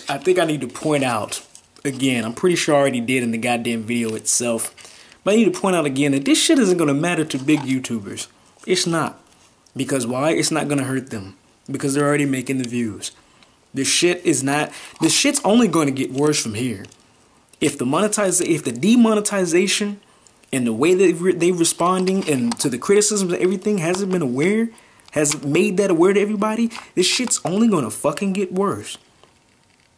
I think I need to point out again, I'm pretty sure I already did in the goddamn video itself, but I need to point out again that this shit isn't gonna matter to big YouTubers. It's not. Because why? It's not gonna hurt them. Because they're already making the views. This shit's only gonna get worse from here. If the demonetization and the way that they responding and to the criticisms and everything has made that aware to everybody, this shit's only gonna fucking get worse.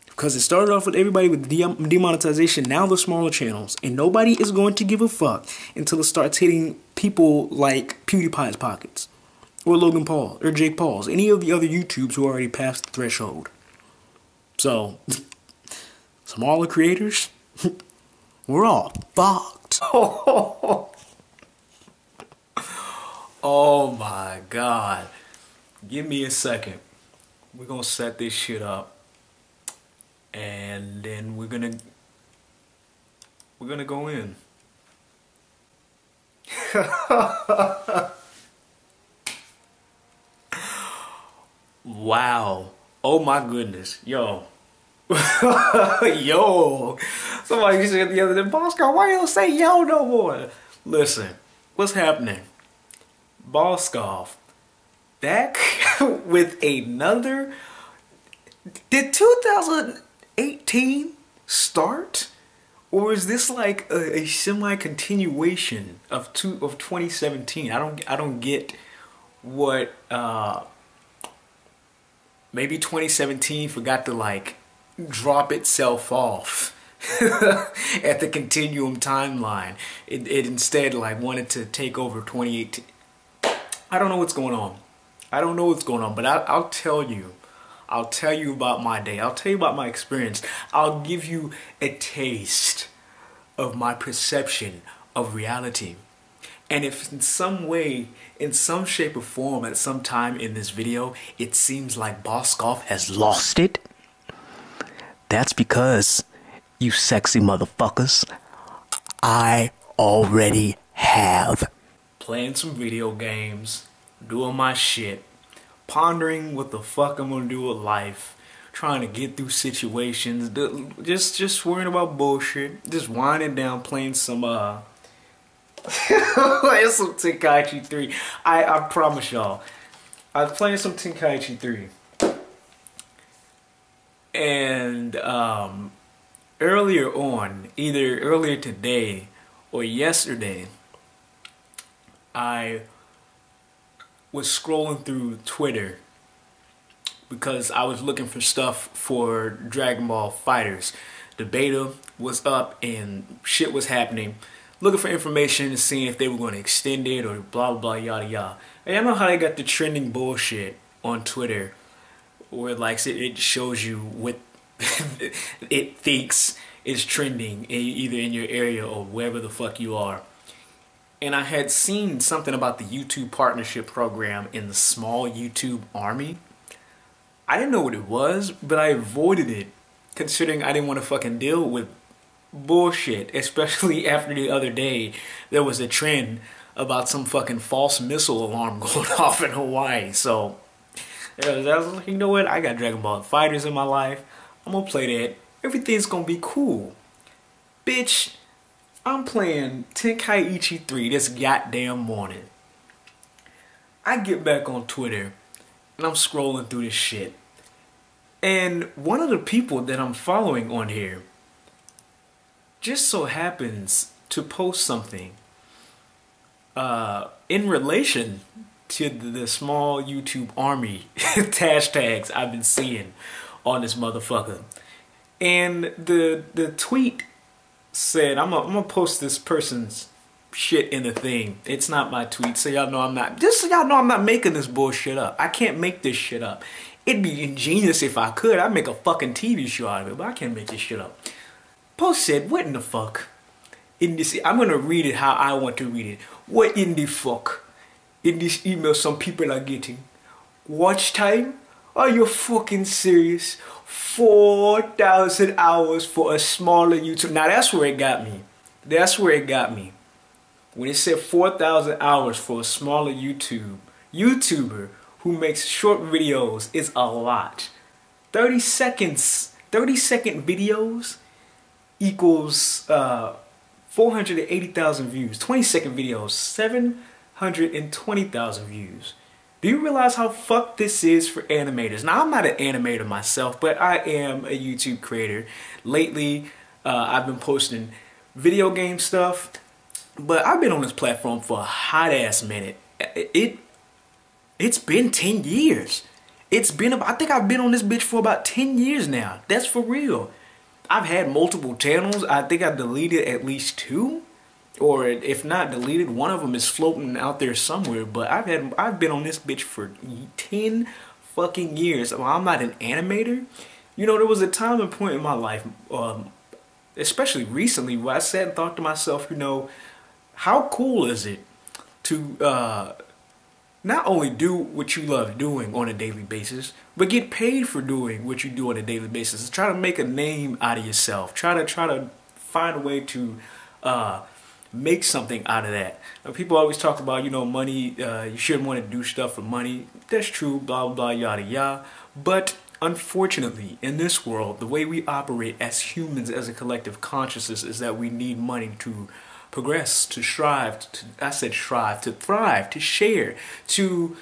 Because it started off with everybody with demonetization, now the smaller channels. And nobody is going to give a fuck until it starts hitting people like PewDiePie's pockets. Or Logan Paul, or Jake Paul's. Any of the other YouTubes who already passed the threshold. So, smaller creators, we're all fucked. Oh my God. Give me a second. We're gonna set this shit up. And then we're gonna go in. Wow. Oh my goodness. Yo. Yo. Somebody said the other day, Bosco, why you don't say yo no more? Listen, what's happening? Boskov back with another. Did 2018 start? Or is this like a semi-continuation of 2017? I don't get what maybe 2017 forgot to like drop itself off at the continuum timeline. It instead like wanted to take over 2018. I don't know what's going on. I don't know what's going on, but I'll tell you. I'll tell you about my day. I'll tell you about my experience. I'll give you a taste of my perception of reality. And if in some way, in some shape or form, at some time in this video, it seems like Boskov has lost it, that's because, you sexy motherfuckers, I already have. Playing some video games, doing my shit, pondering what the fuck I'm gonna do with life, trying to get through situations, just worrying about bullshit, just winding down, playing some it's some Tenkaichi 3. I promise y'all, I was playing some Tenkaichi 3, and earlier on, either earlier today or yesterday, I was scrolling through Twitter because I was looking for stuff for Dragon Ball FighterZ. The beta was up and shit was happening. Looking for information and seeing if they were going to extend it or blah blah yada yada. And I know how they got the trending bullshit on Twitter where like it shows you what it thinks is trending either in your area or wherever the fuck you are. And I had seen something about the YouTube partnership program in the small YouTube army. I didn't know what it was, but I avoided it considering I didn't want to fucking deal with bullshit, especially after the other day there was a trend about some fucking false missile alarm going off in Hawaii. So I was like, you know what, I got Dragon Ball FighterZ in my life, I'm gonna play that, everything's gonna be cool. Bitch, I'm playing Tenkaichi 3 this goddamn morning. I get back on Twitter and I'm scrolling through this shit, and one of the people that I'm following on here just so happens to post something in relation to the small YouTube army hashtags I've been seeing on this motherfucker. And the tweet said, I'm gonna post this person's shit in the thing. It's not my tweet, so y'all know I'm not, just so y'all know I'm not making this bullshit up. I can't make this shit up. It'd be ingenious if I could. I'd make a fucking TV show out of it, but I can't make this shit up. Post said, what in the fuck? In this, I'm gonna read it how I want to read it. What in the fuck? In this email some people are getting watch time? Are you fucking serious? 4,000 hours for a smaller YouTube. Now that's where it got me. That's where it got me. When it said 4,000 hours for a smaller YouTuber who makes short videos is a lot. 30 seconds 30-second videos equals 480,000 views. 20-second videos, 720,000 views. Do you realize how fucked this is for animators? Now, I'm not an animator myself, but I am a YouTube creator. Lately, I've been posting video game stuff, but I've been on this platform for a hot ass minute. It's been 10 years. I think I've been on this bitch for about 10 years now. That's for real. I've had multiple channels. I think I've deleted at least 2. Or if not deleted, one of them is floating out there somewhere. But I've been on this bitch for 10 fucking years. Well, I'm not an animator. You know, there was a time and point in my life, especially recently, where I sat and thought to myself, you know, how cool is it to not only do what you love doing on a daily basis, but get paid for doing what you do on a daily basis. Try to make a name out of yourself. Try to find a way to make something out of that. Now, people always talk about, you know, money. You shouldn't want to do stuff for money. That's true. Blah blah yada yada. But unfortunately, in this world, the way we operate as humans, as a collective consciousness, is that we need money to progress, to strive, to thrive, to share, to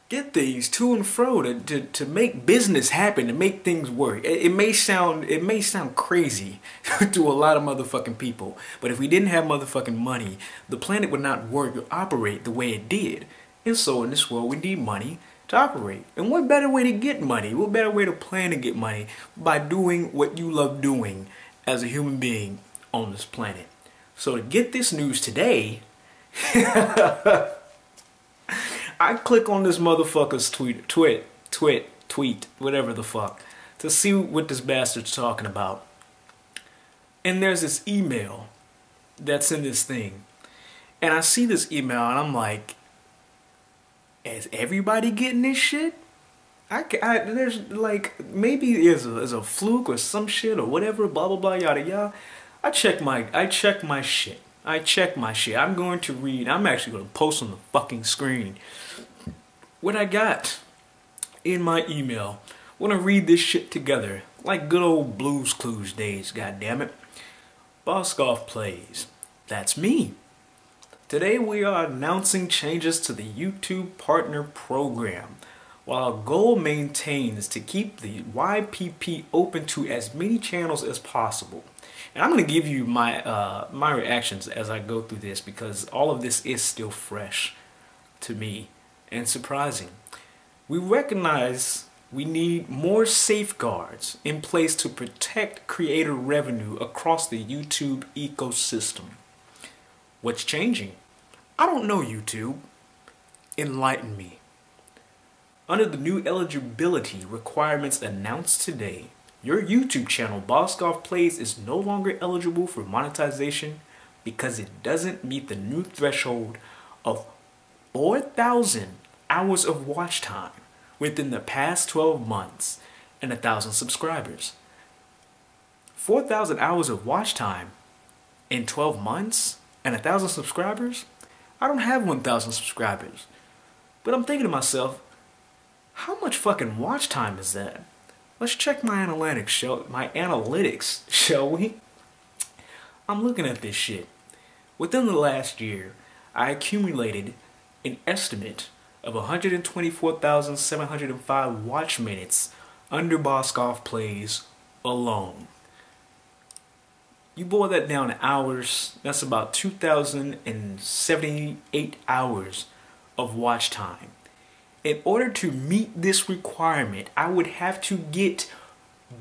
get things to and fro, to make business happen, to make things work. It may sound crazy to a lot of motherfucking people, but if we didn't have motherfucking money, the planet would not work or operate the way it did. And so in this world, we need money to operate. And what better way to get money? What better way to plan to get money? By doing what you love doing as a human being on this planet. So to get this news today, I click on this motherfucker's tweet, whatever the fuck, to see what this bastard's talking about. And there's this email that's in this thing. And I see this email and I'm like, is everybody getting this shit? There's like, maybe there's a fluke or some shit or whatever, blah blah blah yada yada. I check my shit. I'm going to read. I'm actually going to post on the fucking screen what I got in my email. I want to read this shit together like good old Blues Clues days. God damn it. Boskoff Plays. That's me. Today we are announcing changes to the YouTube Partner Program. While our goal maintains to keep the YPP open to as many channels as possible. And I'm going to give you my my reactions as I go through this, because all of this is still fresh to me and surprising. We recognize we need more safeguards in place to protect creator revenue across the YouTube ecosystem. What's changing? I don't know, YouTube. Enlighten me. Under the new eligibility requirements announced today, your YouTube channel, Boskoff Plays, is no longer eligible for monetization because it doesn't meet the new threshold of 4,000 hours of watch time within the past 12 months and 1,000 subscribers. 4,000 hours of watch time in 12 months and 1,000 subscribers? I don't have 1,000 subscribers. But I'm thinking to myself, how much fucking watch time is that? Let's check my analytics, shall we? I'm looking at this shit. Within the last year, I accumulated an estimate of 124,705 watch minutes under Boskoff Plays alone. You boil that down to hours, that's about 2,078 hours of watch time. In order to meet this requirement, I would have to get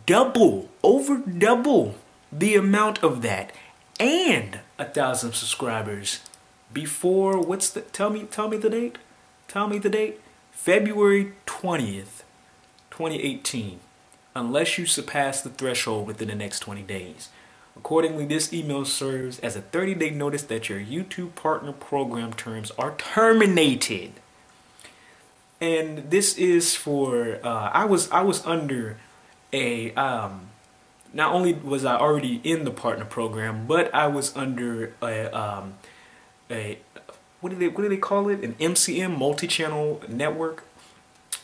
over double the amount of that and 1,000 subscribers before, tell me the date? Tell me the date. February 20th, 2018, unless you surpass the threshold within the next 20 days. Accordingly, this email serves as a 30-day notice that your YouTube Partner Program terms are terminated. And this is for, I was under a, not only was I already in the partner program, but I was under a what do they call it? An MCM, multi-channel network.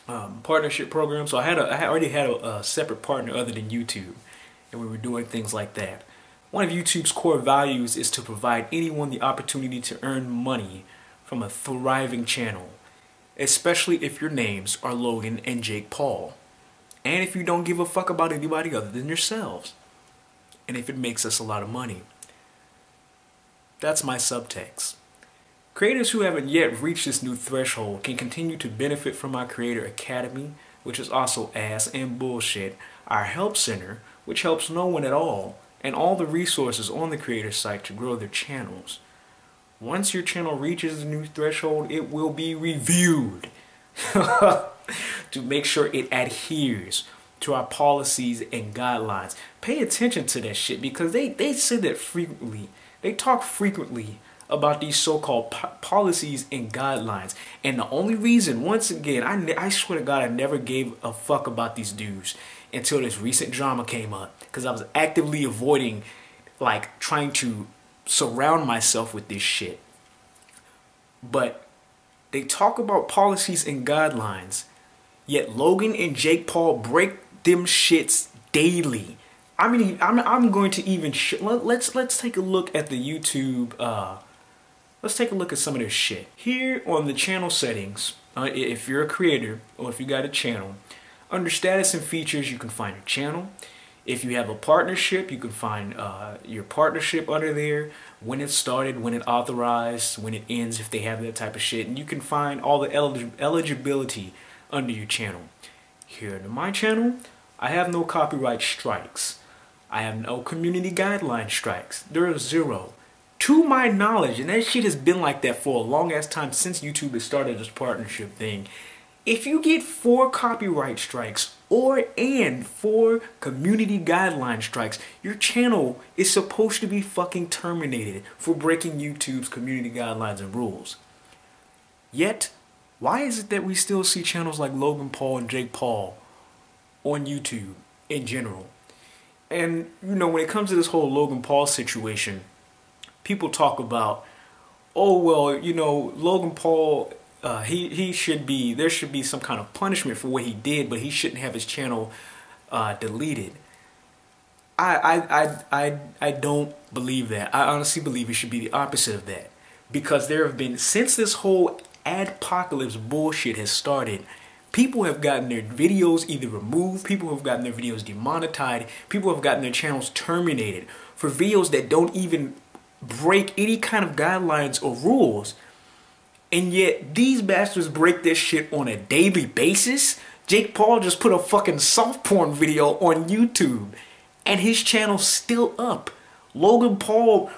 partnership program. So I already had a separate partner other than YouTube, and we were doing things like that. One of YouTube's core values is to provide anyone the opportunity to earn money from a thriving channel, especially if your names are Logan and Jake Paul, and if you don't give a fuck about anybody other than yourselves, and if it makes us a lot of money. That's my subtext. Creators who haven't yet reached this new threshold can continue to benefit from our Creator Academy, which is also ass and bullshit, our Help Center, which helps no one at all, and all the resources on the creator site to grow their channels. Once your channel reaches the new threshold, it will be reviewed to make sure it adheres to our policies and guidelines. Pay attention to that shit, because they say that frequently. They talk frequently about these so-called policies and guidelines. And the only reason, once again, I swear to God, I never gave a fuck about these dudes until this recent drama came up, because I was actively avoiding, like, trying to surround myself with this shit. But they talk about policies and guidelines, yet Logan and Jake Paul break them shits daily. I mean, I'm going to even let's take a look at the YouTube. Let's take a look at some of this shit here on the channel settings. If you're a creator or if you got a channel, under status and features, you can find your channel. If you have a partnership, you can find your partnership under there, when it started, when it authorized, when it ends, if they have that type of shit. And you can find all the eligibility under your channel. Here to my channel, I have no copyright strikes. I have no community guideline strikes. There are 0. To my knowledge, and that shit has been like that for a long ass time since YouTube has started this partnership thing. If you get 4 copyright strikes and 4 community guideline strikes, your channel is supposed to be fucking terminated for breaking YouTube's community guidelines and rules. Yet, why is it that we still see channels like Logan Paul and Jake Paul on YouTube in general? And, you know, when it comes to this whole Logan Paul situation, people talk about, oh, well, you know, Logan Paul, there should be some kind of punishment for what he did, but he shouldn't have his channel deleted. I don't believe that. I honestly believe it should be the opposite of that. Because there have been, since this whole adpocalypse bullshit has started, people have gotten their videos either removed, people have gotten their videos demonetized, people have gotten their channels terminated for videos that don't even break any kind of guidelines or rules. And yet these bastards break this shit on a daily basis. Jake Paul just put a fucking soft porn video on YouTube and his channel's still up. Logan Paul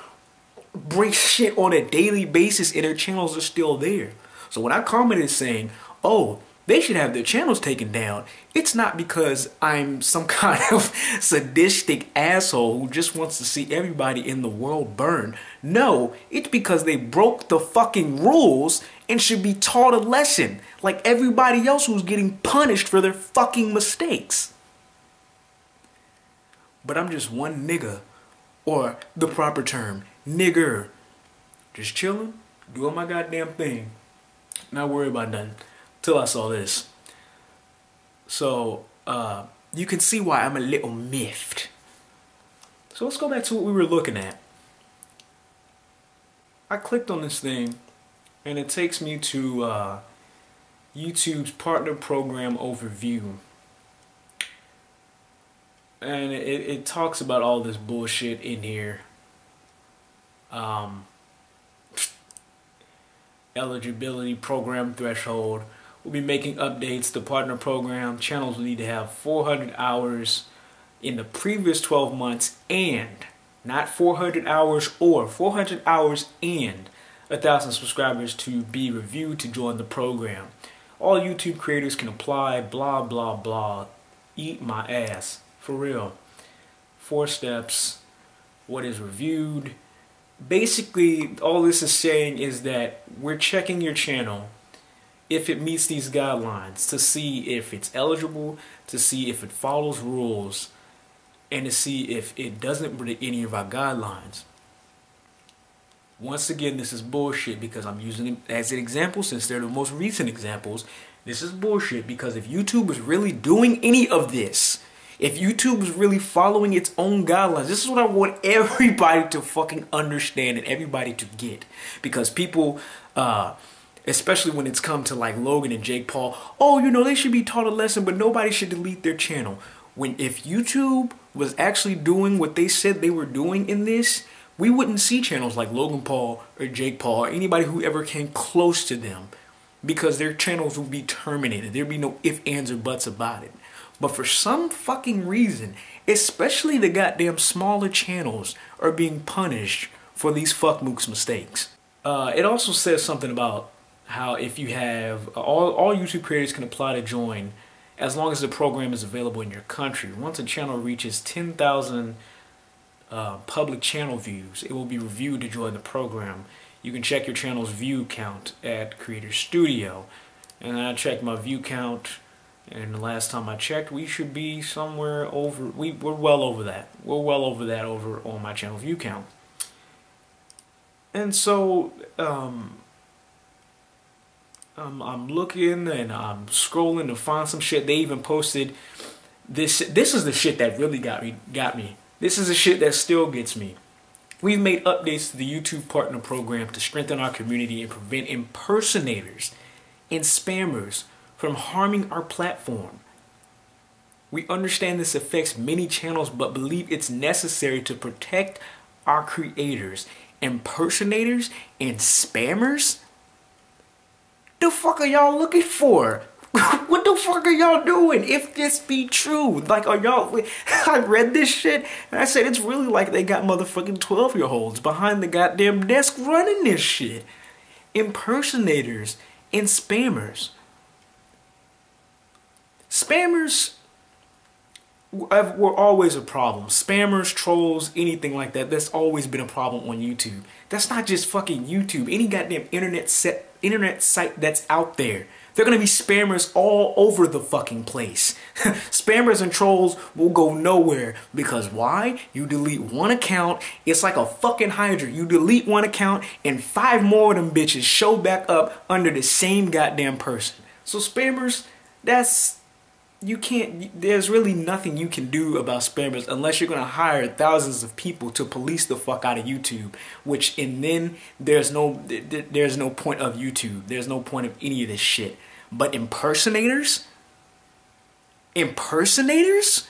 breaks shit on a daily basis and their channels are still there. So when I commented saying, oh, they should have their channels taken down, it's not because I'm some kind of sadistic asshole who just wants to see everybody in the world burn. No, it's because they broke the fucking rules and should be taught a lesson like everybody else who's getting punished for their fucking mistakes. But I'm just one nigga, or the proper term, nigger. Just chilling, doing my goddamn thing, not worried about nothing. Till I saw this. So, you can see why I'm a little miffed. So let's go back to what we were looking at. I clicked on this thing, and it takes me to YouTube's partner program overview. And it talks about all this bullshit in here. Eligibility, program threshold. We'll be making updates to partner program. Channels will need to have 400 hours in the previous 12 months and, not 400 hours or, 400 hours and 1,000 subscribers to be reviewed to join the program. All YouTube creators can apply, blah, blah, blah. Eat my ass. For real. 4 steps. What is reviewed? Basically, all this is saying is that we're checking your channel if it meets these guidelines, to see if it's eligible, to see if it follows rules, and to see if it doesn't break any of our guidelines. Once again, this is bullshit because I'm using it as an example since they're the most recent examples, This is bullshit, because if YouTube was really doing any of this, if YouTube was really following its own guidelines, this is what I want everybody to fucking understand and everybody to get. Because people, especially when it's come to like Logan and Jake Paul, oh, you know, they should be taught a lesson, but nobody should delete their channel. If YouTube was actually doing what they said they were doing in this, we wouldn't see channels like Logan Paul or Jake Paul or anybody who ever came close to them, because their channels would be terminated. There'd be no ifs, ands, or buts about it. But for some fucking reason, especially the goddamn smaller channels are being punished for these fuck mooks mistakes. It also says something about how if you have, all YouTube creators can apply to join as long as the program is available in your country. Once a channel reaches 10,000 public channel views, it will be reviewed to join the program. You can check your channel's view count at Creator Studio. And I checked my view count, and the last time I checked, we should be somewhere over, we're well over that. We're well over that over on my channel view count. And so, I'm looking and I'm scrolling to find some shit. They even posted this. This is the shit that really got me. This is the shit that still gets me. We've made updates to the YouTube Partner Program to strengthen our community and prevent impersonators and spammers from harming our platform. We understand this affects many channels, but believe it's necessary to protect our creators. Impersonators and spammers? The fuck are y'all looking for? What the fuck are y'all doing? If this be true, like, are y'all? I read this shit and I said it's really like they got motherfucking 12-year-olds behind the goddamn desk running this shit. Impersonators and spammers. Spammers were always a problem. Spammers, trolls, anything like that. That's always been a problem on YouTube. That's not just fucking YouTube. Any goddamn internet site that's out there, they're gonna be spammers all over the fucking place. Spammers and trolls will go nowhere, because why? You delete one account, it's like a fucking Hydra. You delete one account and 5 more of them bitches show back up under the same goddamn person. So spammers, you can't, there's really nothing you can do about spammers unless you're gonna hire thousands of people to police the fuck out of YouTube, and then there's no point of YouTube. There's no point of any of this shit. But impersonators? Impersonators?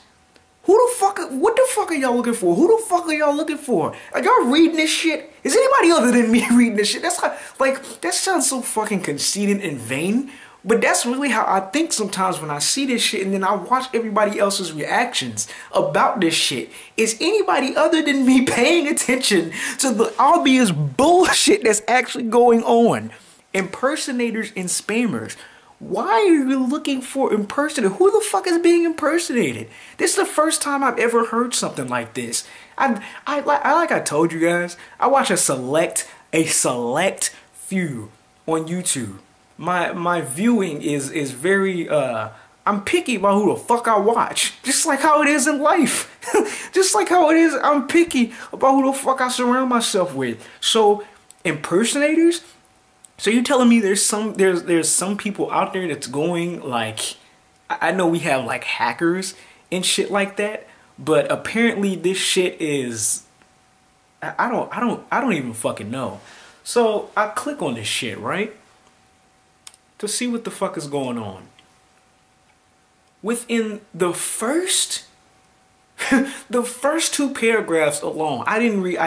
What the fuck are y'all looking for? Who the fuck are y'all looking for? Are y'all reading this shit? Is anybody other than me reading this shit? That's like, that sounds so fucking conceited and vain. But that's really how I think sometimes when I see this shit, and then I watch everybody else's reactions about this shit. Is anybody other than me paying attention to the obvious bullshit that's actually going on? Impersonators and spammers. Why are you looking for impersonators? Who the fuck is being impersonated? This is the first time I've ever heard something like this. Like I told you guys, I watch a select few on YouTube. My viewing is very I'm picky about who the fuck I watch. Just like how it is in life. Just like how it is, I'm picky about who the fuck I surround myself with. So impersonators? So you're telling me there's some people out there that's going, like, I know we have like hackers and shit like that, but apparently this shit is, I don't even fucking know. So I click on this shit, right? To see what the fuck is going on. Within the first 2 paragraphs alone, I didn't read,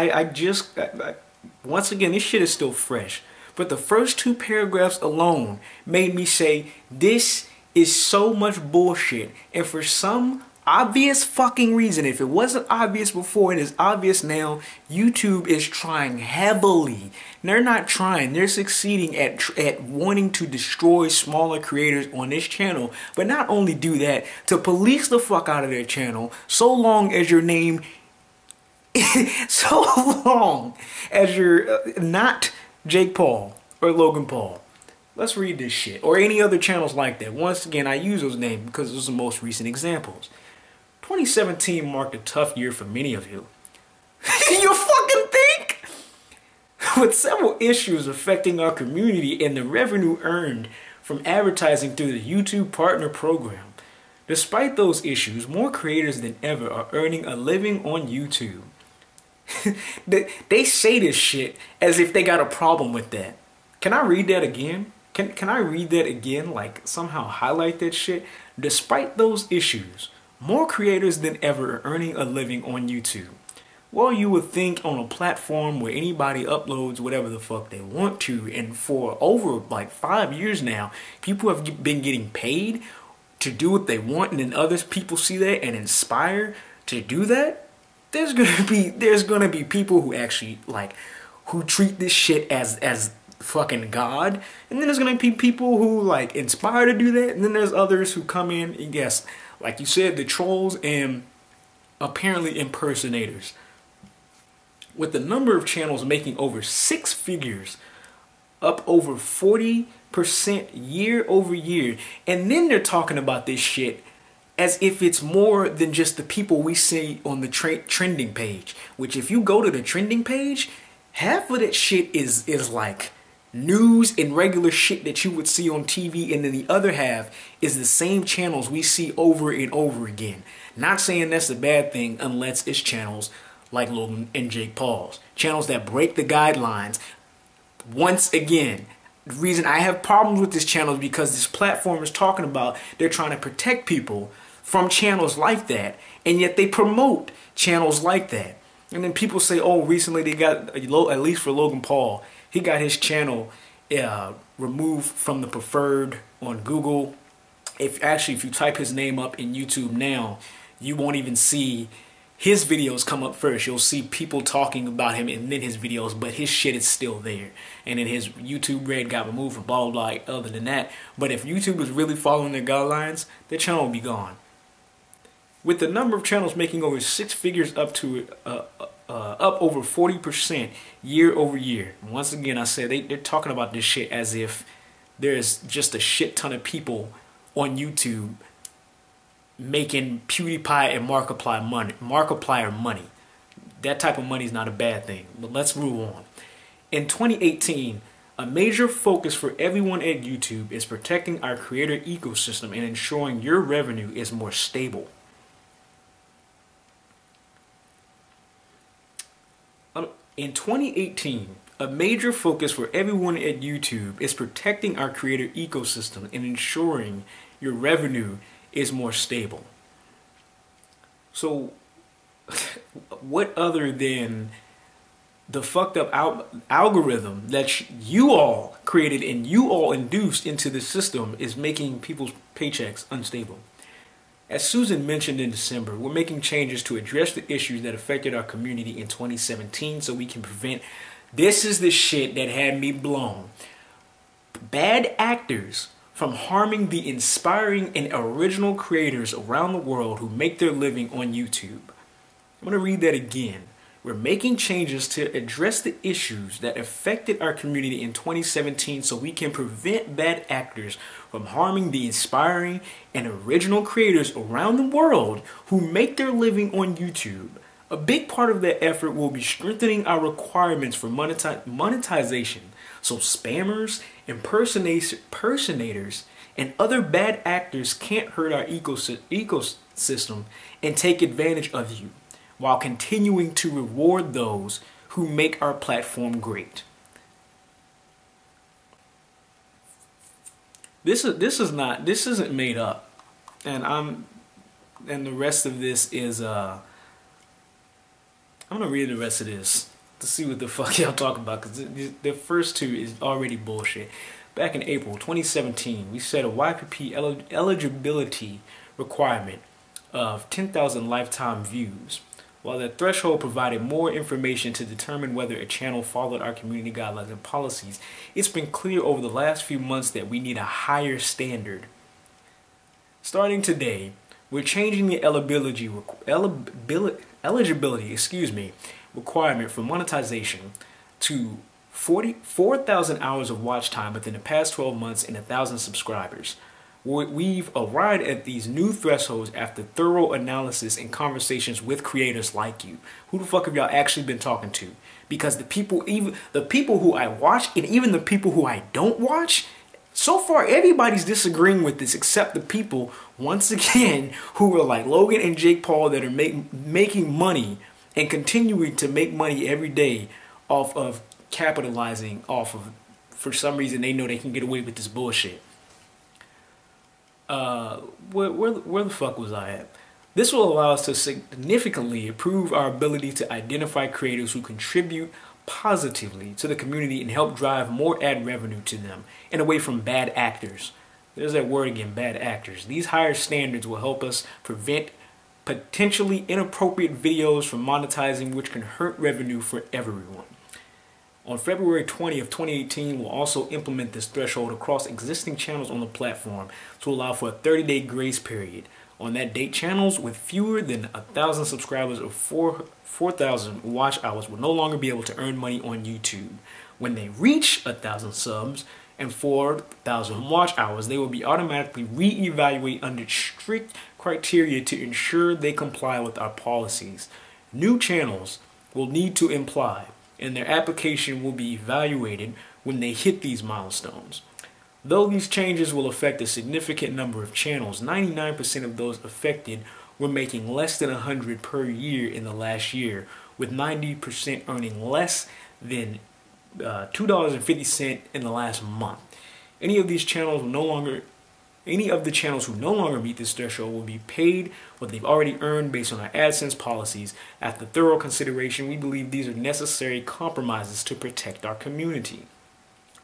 once again, this shit is still fresh, but the first 2 paragraphs alone made me say, this is so much bullshit, and for some obvious fucking reason, if it wasn't obvious before, it is obvious now, YouTube is trying heavily. They're not trying, they're succeeding at wanting to destroy smaller creators on this channel, but not only do that, to police the fuck out of their channel, so long as your name, so long as you're not Jake Paul or Logan Paul. Let's read this shit, or any other channels like that. Once again, I use those names because those are the most recent examples. 2017 marked a tough year for many of you. You fucking think? With several issues affecting our community and the revenue earned from advertising through the YouTube Partner Program. Despite those issues, more creators than ever are earning a living on YouTube. They say this shit as if they got a problem with that. Can I read that again? Can I read that again? Like somehow highlight that shit. Despite those issues, more creators than ever are earning a living on YouTube. Well, you would think on a platform where anybody uploads whatever the fuck they want to, and for over like 5 years now, people have been getting paid to do what they want, and then other people see that and inspire to do that. There's gonna be people who actually who treat this shit as fucking God, and then there's gonna be people who like inspire to do that, and then there's others who come in, and yes, like you said, the trolls and apparently impersonators. With the number of channels making over 6 figures, up over 40% year over year, and then they're talking about this shit as if it's more than just the people we see on the trending page. Which, if you go to the trending page, half of that shit is like news and regular shit that you would see on TV, and then the other half is the same channels we see over and over again. Not saying that's a bad thing unless it's channels like Logan and Jake Paul's. Channels that break the guidelines. Once again, the reason I have problems with this channel is because this platform is talking about they're trying to protect people from channels like that, and yet they promote channels like that. And then people say, oh, recently they got, at least for Logan Paul, he got his channel removed from the preferred on Google. If you type his name up in YouTube now, you won't even see his videos come up first. You'll see people talking about him and then his videos, but his shit is still there. And then his YouTube Red got removed from blah, blah, blah, other than that. But if YouTube was really following their guidelines, their channel would be gone. With the number of channels making over 6 figures up over 40% year over year. And once again, I said they're talking about this shit as if there's just a shit ton of people on YouTube making PewDiePie and Markiplier money. That type of money is not a bad thing, but let's move on. In 2018, a major focus for everyone at YouTube is protecting our creator ecosystem and ensuring your revenue is more stable. In 2018, a major focus for everyone at YouTube is protecting our creator ecosystem and ensuring your revenue is more stable. So what other than the fucked up algorithm that you all created and you all induced into the system is making people's paychecks unstable? As Susan mentioned in December, we're making changes to address the issues that affected our community in 2017 so we can prevent, this is the shit that had me blown, bad actors from harming the inspiring and original creators around the world who make their living on YouTube. I'm going to read that again. We're making changes to address the issues that affected our community in 2017 so we can prevent bad actors from harming the inspiring and original creators around the world who make their living on YouTube. A big part of that effort will be strengthening our requirements for monetization, so spammers, impersonators, and other bad actors can't hurt our ecosystem and take advantage of you, while continuing to reward those who make our platform great. This isn't made up, and the rest of this is I'm gonna read the rest of this to see what the fuck y'all talking about, because the first two is already bullshit. Back in April 2017, we set a YPP eligibility requirement of 10,000 lifetime views. While the threshold provided more information to determine whether a channel followed our community guidelines and policies, it's been clear over the last few months that we need a higher standard. Starting today, we're changing the eligibility requirement for monetization to 4,000 hours of watch time within the past 12 months and 1,000 subscribers. We've arrived at these new thresholds after thorough analysis and conversations with creators like you. Who the fuck have y'all actually been talking to? Because even the people who I watch and even the people who I don't watch, So far, everybody's disagreeing with this except the people, once again, who are like Logan and Jake Paul that are making money and continuing to make money every day off of capitalizing off of, for some reason, they know they can get away with this bullshit. Where the fuck was I at? This will allow us to significantly improve our ability to identify creators who contribute positively to the community and help drive more ad revenue to them and away from bad actors. There's that word again, bad actors. These higher standards will help us prevent potentially inappropriate videos from monetizing, which can hurt revenue for everyone. On February 20th, 2018, we'll also implement this threshold across existing channels on the platform to allow for a 30-day grace period. On that date, channels with fewer than 1,000 subscribers or 4,000 watch hours will no longer be able to earn money on YouTube. When they reach 1,000 subs and 4,000 watch hours, they will be automatically re-evaluated under strict criteria to ensure they comply with our policies. New channels will need to apply, and their application will be evaluated when they hit these milestones. Though these changes will affect a significant number of channels, 99% of those affected were making less than 100 per year in the last year, with 90% earning less than $2.50 in the last month. Any of the channels who no longer meet this threshold will be paid what they've already earned based on our AdSense policies. After thorough consideration, we believe these are necessary compromises to protect our community.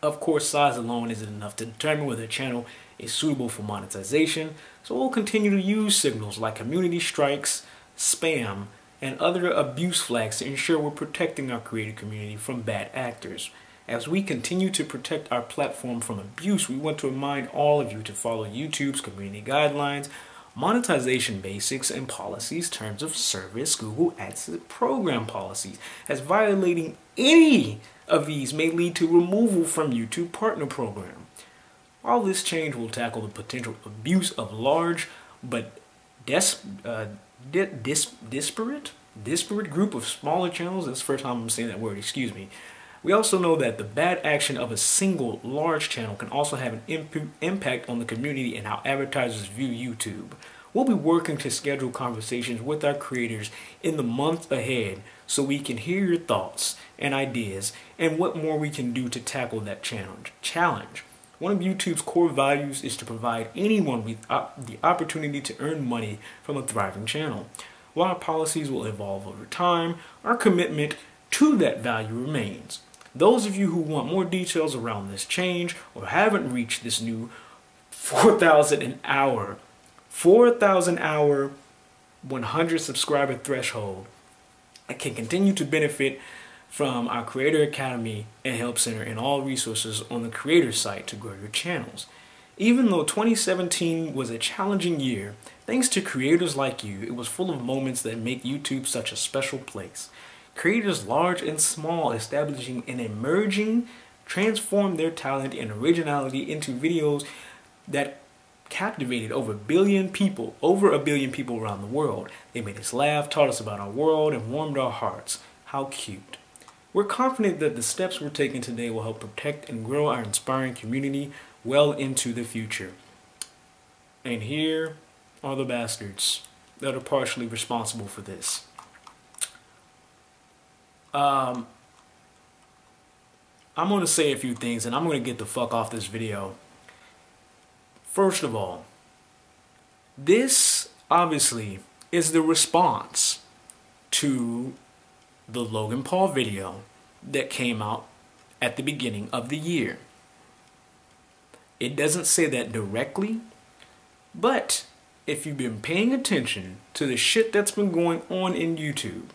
Of course, size alone isn't enough to determine whether a channel is suitable for monetization, so we'll continue to use signals like community strikes, spam, and other abuse flags to ensure we're protecting our creative community from bad actors. As we continue to protect our platform from abuse, we want to remind all of you to follow YouTube's community guidelines, monetization basics and policies, terms of service, Google AdSense program policies, as violating any of these may lead to removal from YouTube Partner Program. While this change will tackle the potential abuse of large but disparate group of smaller channels, that's the first time I'm saying that word, excuse me, we also know that the bad action of a single large channel can also have an impact on the community and how advertisers view YouTube. We'll be working to schedule conversations with our creators in the month ahead so we can hear your thoughts and ideas and what more we can do to tackle that challenge. One of YouTube's core values is to provide anyone with the opportunity to earn money from a thriving channel. While our policies will evolve over time, our commitment to that value remains. Those of you who want more details around this change or haven't reached this new 4,000 hour, 100 subscriber threshold, and can continue to benefit from our Creator Academy and Help Center and all resources on the Creator site to grow your channels. Even though 2017 was a challenging year, thanks to creators like you, it was full of moments that make YouTube such a special place. Creators large and small establishing and emerging transformed their talent and originality into videos that captivated over a billion people around the world. They made us laugh, taught us about our world, and warmed our hearts. How cute. We're confident that the steps we're taking today will help protect and grow our inspiring community well into the future. And here are the bastards that are partially responsible for this. I'm going to say a few things and I'm going to get the fuck off this video. First of all, this obviously is the response to the Logan Paul video that came out at the beginning of the year. It doesn't say that directly, but if you've been paying attention to the shit that's been going on in YouTube,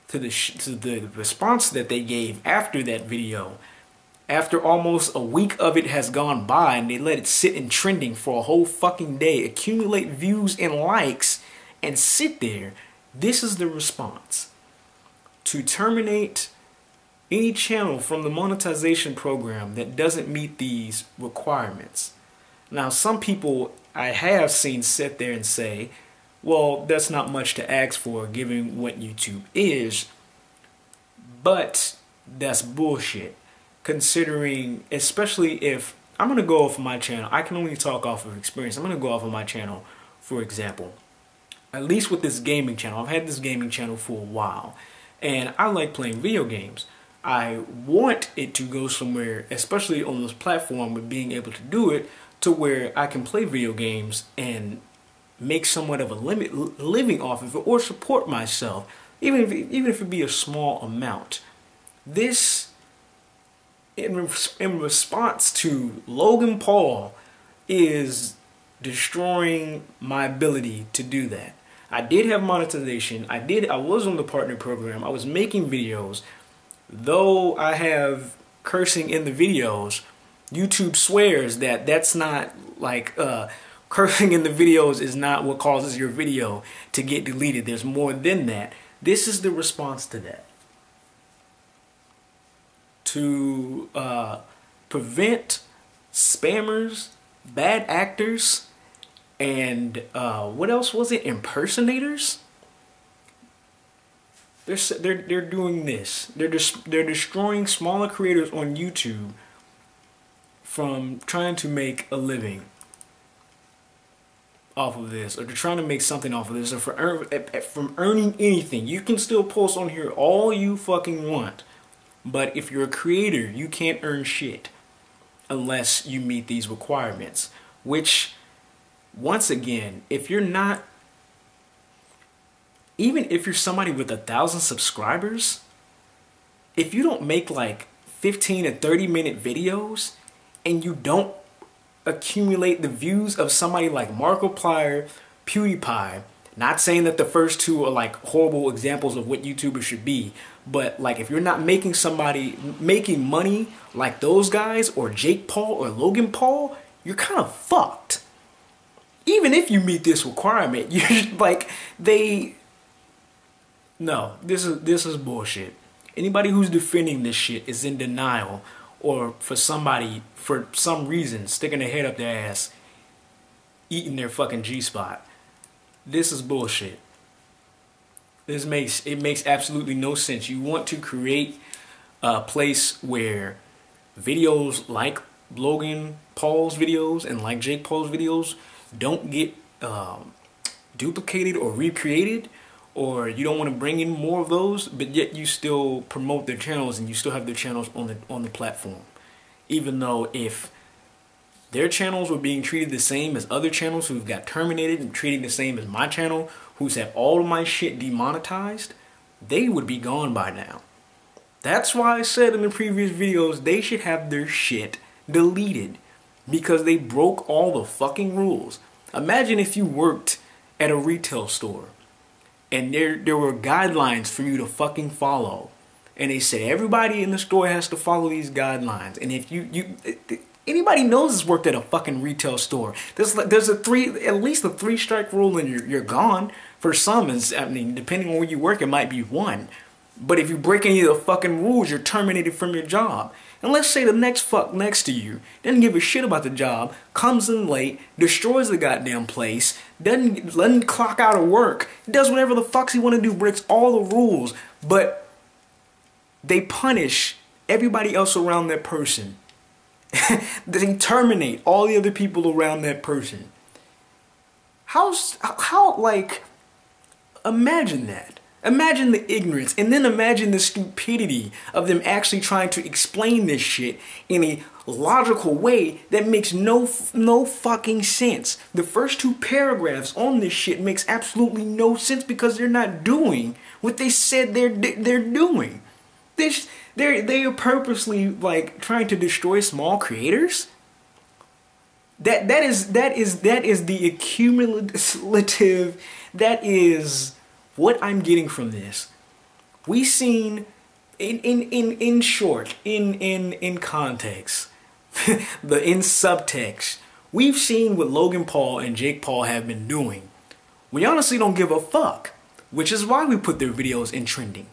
to the response that they gave after that video, after almost a week of it has gone by and they let it sit in trending for a whole fucking day, accumulate views and likes, and sit there, this is the response. To terminate any channel from the monetization program that doesn't meet these requirements. Now, some people I have seen sit there and say, well, that's not much to ask for given what YouTube is, but that's bullshit. Considering, especially if I'm gonna go off of my channel. I can only talk off of experience. I'm gonna go off of my channel, for example. At least with this gaming channel, I've had this gaming channel for a while, and I like playing video games. I want it to go somewhere, especially on this platform, with being able to do it to where I can play video games and make somewhat of a living off of it, or support myself, even if it be a small amount. This, in response to Logan Paul, is destroying my ability to do that. I did have monetization. I was on the partner program. I was making videos. Though I have cursing in the videos, YouTube swears that that's not like cursing in the videos is not what causes your video to get deleted. There's more than that. This is the response to that. To prevent spammers, bad actors, and what else was it? Impersonators. They're doing this. They're destroying smaller creators on YouTube from trying to make a living off of this, or they're trying to make something off of this, or from earning anything. You can still post on here all you fucking want, but if you're a creator, you can't earn shit unless you meet these requirements. Which, once again, if you're not, even if you're somebody with 1,000 subscribers, if you don't make like 15 to 30-minute videos and you don't accumulate the views of somebody like Markiplier, PewDiePie, not saying that the first two are like horrible examples of what YouTubers should be, but like if you're not making money like those guys, or Jake Paul or Logan Paul, you're kind of fucked. Even if you meet this requirement, you're like, no, this is bullshit. Anybody who's defending this shit is in denial, or for some reason, sticking their head up their ass, eating their fucking G-spot. This is bullshit. It makes absolutely no sense. You want to create a place where videos like Logan Paul's videos and like Jake Paul's videos don't get duplicated or recreated, or you don't want to bring in more of those, but yet you still promote their channels and you still have their channels on the platform. Even though if their channels were being treated the same as other channels who've got terminated, and treated the same as my channel, who's had all of my shit demonetized, they would be gone by now. That's why I said in the previous videos they should have their shit deleted, because they broke all the fucking rules. Imagine if you worked at a retail store and there were guidelines for you to fucking follow, and they said everybody in the store has to follow these guidelines, and if anybody knows has worked at a fucking retail store, there's at least a 3-strike rule and you're gone. For some, I mean, depending on where you work, it might be 1. But if you break any of the fucking rules, you're terminated from your job. And let's say the next fuck next to you doesn't give a shit about the job, comes in late, destroys the goddamn place, doesn't clock out of work, does whatever the fucks he want to do, breaks all the rules, but they punish everybody else around that person. They terminate all the other people around that person. How like, imagine that. Imagine the ignorance, and then imagine the stupidity of them actually trying to explain this shit in a logical way that makes no fucking sense. The first 2 paragraphs on this shit makes absolutely no sense, because they're not doing what they said they're doing. They are purposely like trying to destroy small creators. That is the accumulative. That is what I'm getting from this. We've seen in short, in context, in subtext, we've seen what Logan Paul and Jake Paul have been doing. We honestly don't give a fuck, which is why we put their videos in trending.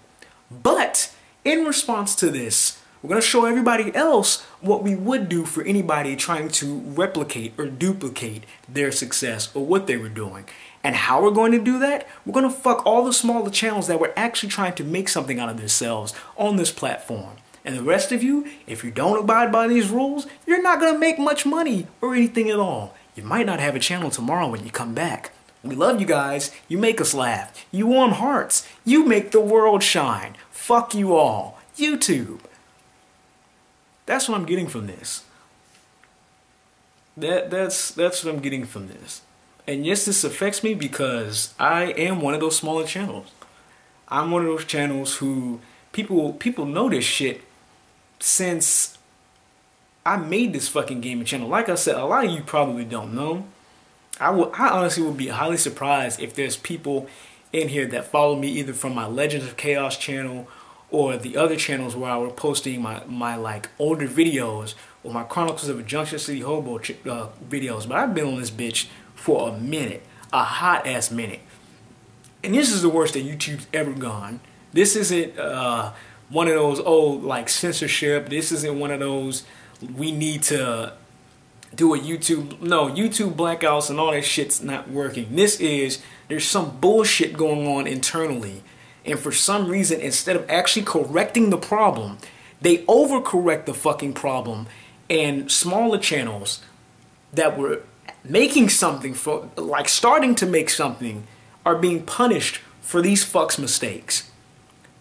But in response to this, we're going to show everybody else what we would do for anybody trying to replicate or duplicate their success or what they were doing. And how we're going to do that? We're going to fuck all the smaller channels that were actually trying to make something out of themselves on this platform. And the rest of you, if you don't abide by these rules, you're not gonna make much money or anything at all. You might not have a channel tomorrow when you come back. We love you guys. You make us laugh. You warm hearts. You make the world shine. Fuck you all. YouTube. That's what I'm getting from this. That's what I'm getting from this. And yes, this affects me because I am one of those smaller channels. I'm one of those channels who people know this shit since I made this fucking gaming channel. Like I said, a lot of you probably don't know. I honestly would be highly surprised if there's people in here that follow me either from my Legends of Chaos channel or the other channels where I were posting my like older videos or my Chronicles of a Junction City Hobo videos. But I've been on this bitch for a minute, a hot ass minute. And this is the worst that YouTube's ever gone. This isn't one of those old like censorship. This isn't one of those we need to do a YouTube. No, YouTube blackouts and all that shit's not working. This is, there's some bullshit going on internally. And for some reason, instead of actually correcting the problem, they overcorrect the fucking problem. And smaller channels that were making something, for like starting to make something, are being punished for these fucks' mistakes.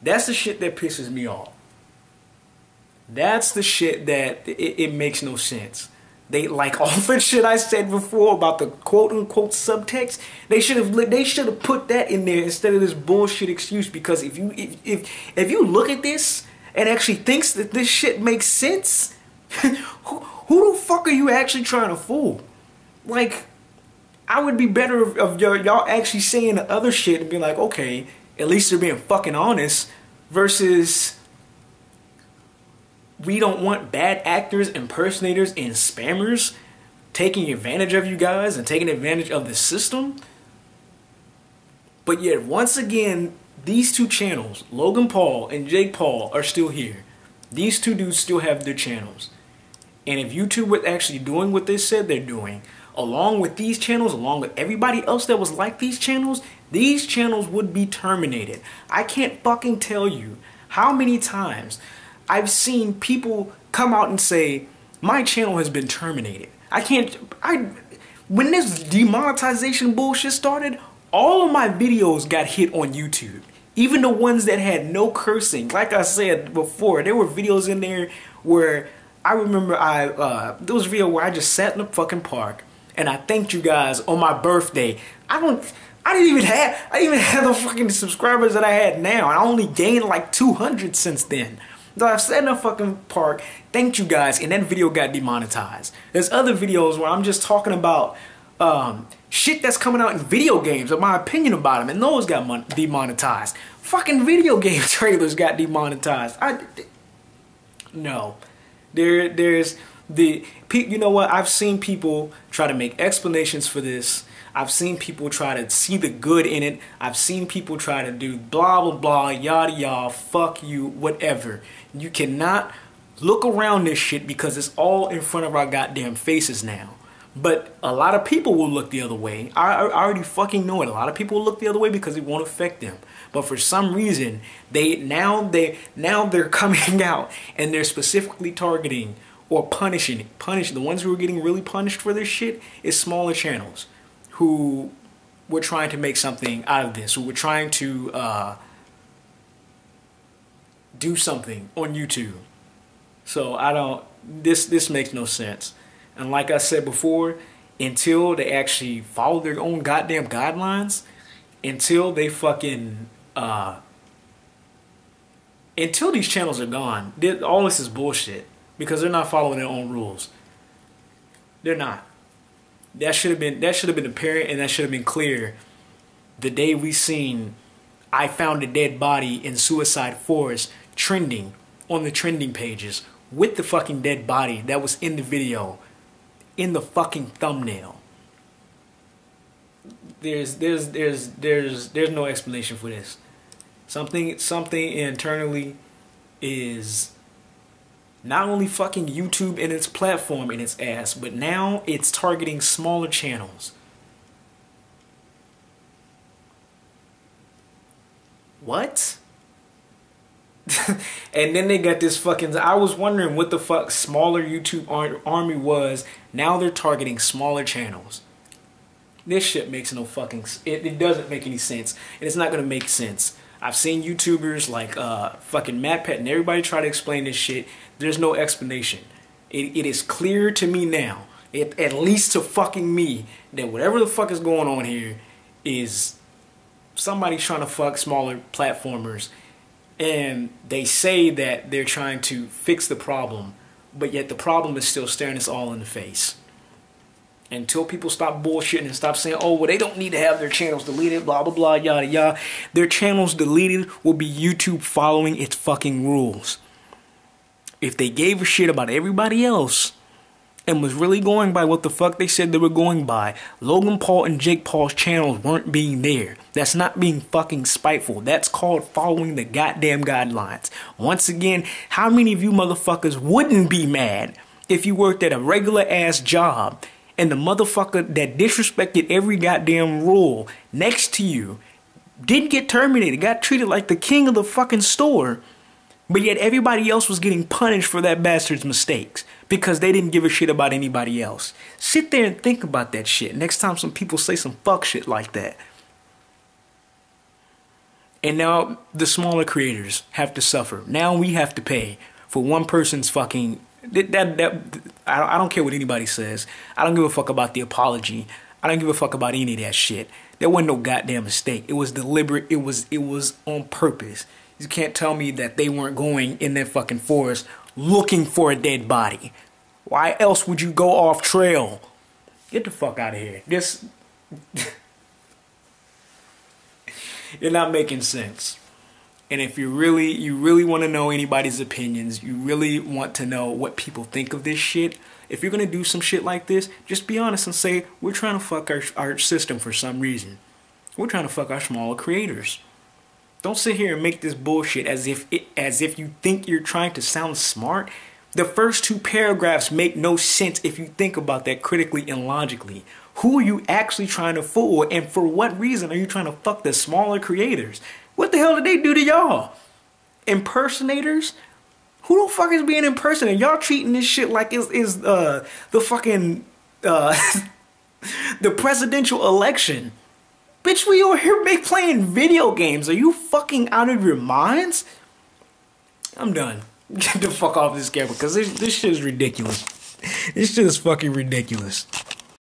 That's the shit that pisses me off. That's the shit that it makes no sense. They, like all the shit I said before about the quote unquote subtext, they should have put that in there instead of this bullshit excuse. Because if you look at this and actually thinks that this shit makes sense, who the fuck are you actually trying to fool? Like, I would be better if y'all actually saying the other shit and be like, okay, at least they're being fucking honest, versus we don't want bad actors, impersonators, and spammers taking advantage of you guys and taking advantage of the system. But yet, once again, these two channels, Logan Paul and Jake Paul, are still here. These two dudes still have their channels. And if YouTube was actually doing what they said they're doing, along with these channels, along with everybody else that was like these channels would be terminated. I can't fucking tell you how many times I've seen people come out and say, my channel has been terminated. When this demonetization bullshit started, all of my videos got hit on YouTube. Even the ones that had no cursing. Like I said before, there were videos in there where I remember there was a video where I just sat in the fucking park and I thanked you guys on my birthday. I didn't even have the fucking subscribers that I had now. I only gained like 200 since then. So I've sat in a fucking park, thanked you guys, and that video got demonetized. There's other videos where I'm just talking about shit that's coming out in video games, or my opinion about them, and those got demonetized. Fucking video game trailers got demonetized. No. There's the, you know what, I've seen people try to make explanations for this. I've seen people try to see the good in it. I've seen people try to do blah, blah, blah, yada, yada, fuck you, whatever. You cannot look around this shit because it's all in front of our goddamn faces now. But a lot of people will look the other way. I already fucking know it. A lot of people will look the other way because it won't affect them. But for some reason, now they're coming out and they're specifically targeting or punishing. The ones who are getting really punished for this shit is smaller channels who were trying to make something out of this, who were trying to do something on YouTube. So this makes no sense. And like I said before, until they actually follow their own goddamn guidelines, until they fucking until these channels are gone, all this is bullshit because they're not following their own rules. They're not. That should have been apparent, and that should have been clear the day we seen I found a dead body in Suicide Forest trending on the trending pages with the fucking dead body that was in the video in the fucking thumbnail. There's no explanation for this. Something internally is not only fucking YouTube and its platform in its ass, but now it's targeting smaller channels. What? And then they got this fucking, I was wondering what the fuck smaller YouTube army was. Now they're targeting smaller channels. This shit makes no fucking, it doesn't make any sense. And it's not gonna make sense. I've seen YouTubers like fucking Matt Pet and everybody try to explain this shit. There's no explanation. It is clear to me now, at least to fucking me, that whatever the fuck is going on here is somebody trying to fuck smaller platformers. And they say that they're trying to fix the problem, but yet the problem is still staring us all in the face. Until people stop bullshitting and stop saying, oh, well, they don't need to have their channels deleted, blah, blah, blah, yada, yada. Their channels deleted will be YouTube following its fucking rules. If they gave a shit about everybody else and was really going by what the fuck they said they were going by, Logan Paul and Jake Paul's channels weren't being there. That's not being fucking spiteful. That's called following the goddamn guidelines. Once again, how many of you motherfuckers wouldn't be mad if you worked at a regular ass job and the motherfucker that disrespected every goddamn rule next to you didn't get terminated, got treated like the king of the fucking store, but yet everybody else was getting punished for that bastard's mistakes because they didn't give a shit about anybody else? Sit there and think about that shit next time some people say some fuck shit like that. And now the smaller creators have to suffer. Now we have to pay for one person's fucking... I don't care what anybody says. I don't give a fuck about the apology. I don't give a fuck about any of that shit. There wasn't no goddamn mistake. It was deliberate. It was on purpose. You can't tell me that they weren't going in that fucking forest looking for a dead body. Why else would you go off trail? Get the fuck out of here. This... You're not making sense. And if you really want to know anybody's opinions, you really want to know what people think of this shit, if you're going to do some shit like this, just be honest and say, we're trying to fuck our system for some reason. We're trying to fuck our smaller creators. Don't sit here and make this bullshit as if you think you're trying to sound smart. The first two paragraphs make no sense if you think about that critically and logically. Who are you actually trying to fool, and for what reason are you trying to fuck the smaller creators? What the hell did they do to y'all? Impersonators? Who the fuck is being impersonated? Y'all treating this shit like it's the fucking the presidential election. Bitch, we over here playing video games. Are you fucking out of your minds? I'm done. Get the fuck off this camera because this shit is ridiculous. This shit is fucking ridiculous.